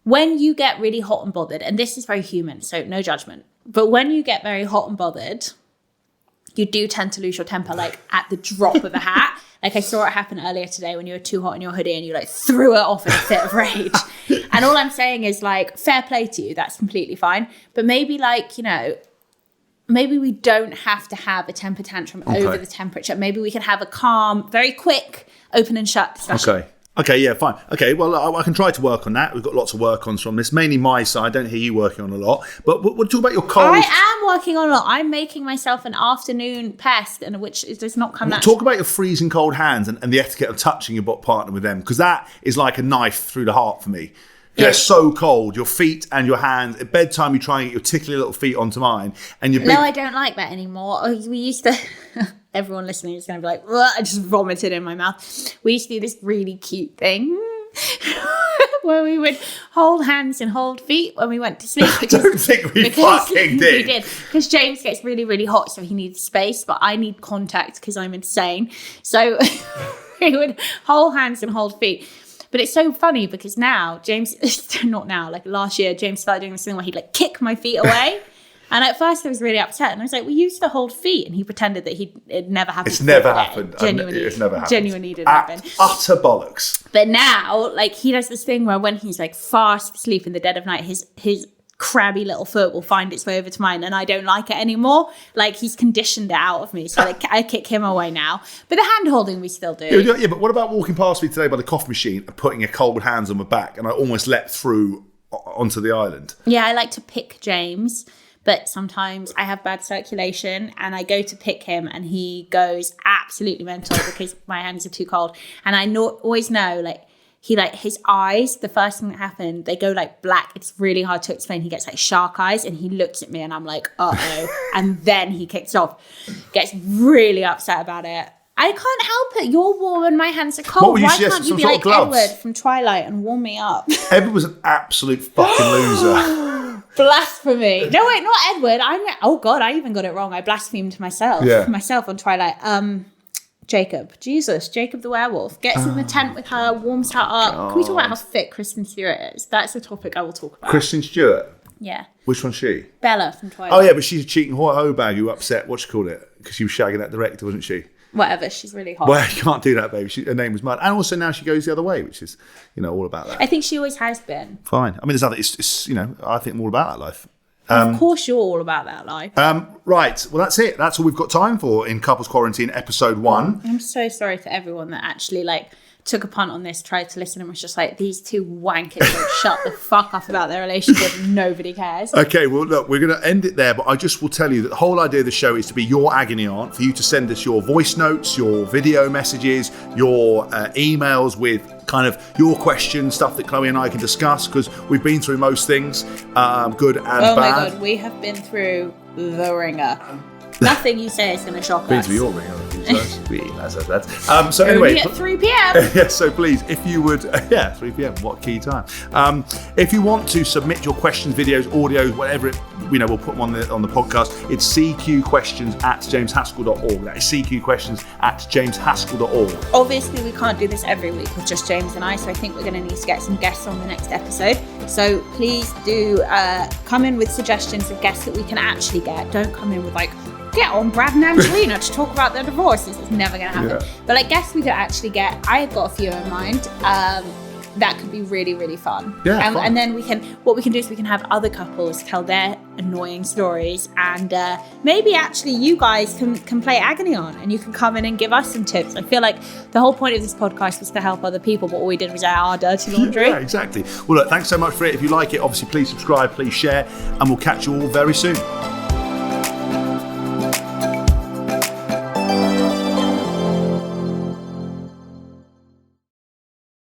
when you get really hot and bothered, and this is very human, so no judgment, but when you get very hot and bothered, you do tend to lose your temper at the drop of a hat. I saw it happen earlier today when you were too hot in your hoodie and you threw it off in a fit of rage. And all I'm saying is fair play to you. That's completely fine. But maybe maybe we don't have to have a temper tantrum over the temperature. Maybe we can have a calm, very quick, open and shut discussion. Okay, yeah, fine. Okay, well, I can try to work on that. We've got lots of work-ons from this, mainly my side. I don't hear you working on a lot. But we'll talk about your cold. I am working on a lot. I'm making myself an afternoon pest, and which does not come naturally. Talk about your freezing cold hands and the etiquette of touching your partner with them, because that is like a knife through the heart for me. They're so cold, your feet and your hands. At bedtime, you try and get your tickly little feet onto mine. And your No, I don't like that anymore. We used to... Everyone listening is going to be like, I just vomited in my mouth. We used to do this really cute thing where we would hold hands and hold feet when we went to sleep. I don't think we fucking did. We did. Because James gets really, really hot, so he needs space, but I need contact because I'm insane. So we would hold hands and hold feet. But it's so funny because now last year, James started doing this thing where he'd like kick my feet away. And at first I was really upset. And I was like, we used to hold feet. And he pretended that it never happened. It's never happened. It's never happened. Genuinely didn't happen. Utter bollocks. But now, like, he does this thing where when he's like fast asleep in the dead of night, his crabby little foot will find its way over to mine, and I don't like it anymore. Like, he's conditioned it out of me, so like, I kick him away now. But the hand holding we still do. Yeah, but what about walking past me today by the coffee machine and putting your cold hands on my back, and I almost leapt through onto the island? Yeah, I like to pick James, but sometimes I have bad circulation and I go to pick him and he goes absolutely mental because my hands are too cold. And I always know, like, his eyes, the first thing that happened, they go like black. It's really hard to explain. He gets like shark eyes and he looks at me and I'm like, uh-oh. And then he kicks off, gets really upset about it. I can't help it. You're warm and my hands are cold. Why can't you be like Edward from Twilight and warm me up? Edward was an absolute fucking loser. Blasphemy. No, wait, not Edward. Oh God, I even got it wrong. I blasphemed myself. Yeah. Myself on Twilight. Jacob the werewolf, gets in the tent with her, warms her up. God. Can we talk about how fit Kristen Stewart is? That's a topic I will talk about. Kristen Stewart? Yeah. Which one's she? Bella from Twilight. Oh yeah, but she's a cheating hoe bag who upset, what she called it? Because she was shagging that director, wasn't she? Whatever, she's really hot. Well, you can't do that, baby. Her name was mud. And also now she goes the other way, which is, all about that. I think she always has been. Fine. I mean, there's nothing, it's I think I'm all about that life. Of course you're all about that life. Right. Well, that's it. That's all we've got time for in Couples Quarantine episode 1. I'm so sorry to everyone that actually took a punt on this, tried to listen and was just like, these two wankers will shut the fuck up about their relationship. Nobody cares. Okay, well, look, we're going to end it there, but I just will tell you that the whole idea of the show is to be your agony aunt, for you to send us your voice notes, your video messages, your emails with kind of your questions, stuff that Chloe and I can discuss, because we've been through most things, good and bad. Oh my God, we have been through the ringer. Nothing you say is going to shock us. Been through your ringer. So anyway, at 3 p.m. Yeah, so please, if you would, 3 p.m. What key time? If you want to submit your questions, videos, audios, whatever we'll put them on the podcast. It's cqquestions@jameshaskell.org. That is cqquestions@jameshaskell.org. Obviously, we can't do this every week with just James and I, so I think we're going to need to get some guests on the next episode. So please do come in with suggestions of guests that we can actually get. Don't come in with get on Brad and Angelina to talk about their divorces. It's never going to happen. Yeah. But guests we could actually get, I've got a few in mind. That could be really, really fun. Yeah, fun. And then we can have other couples tell their annoying stories, and maybe actually you guys can play agony on, and you can come in and give us some tips. I feel like the whole point of this podcast was to help other people, but all we did was our dirty laundry. Yeah, exactly. Well, look, thanks so much for it. If you like it, obviously please subscribe, please share, and we'll catch you all very soon.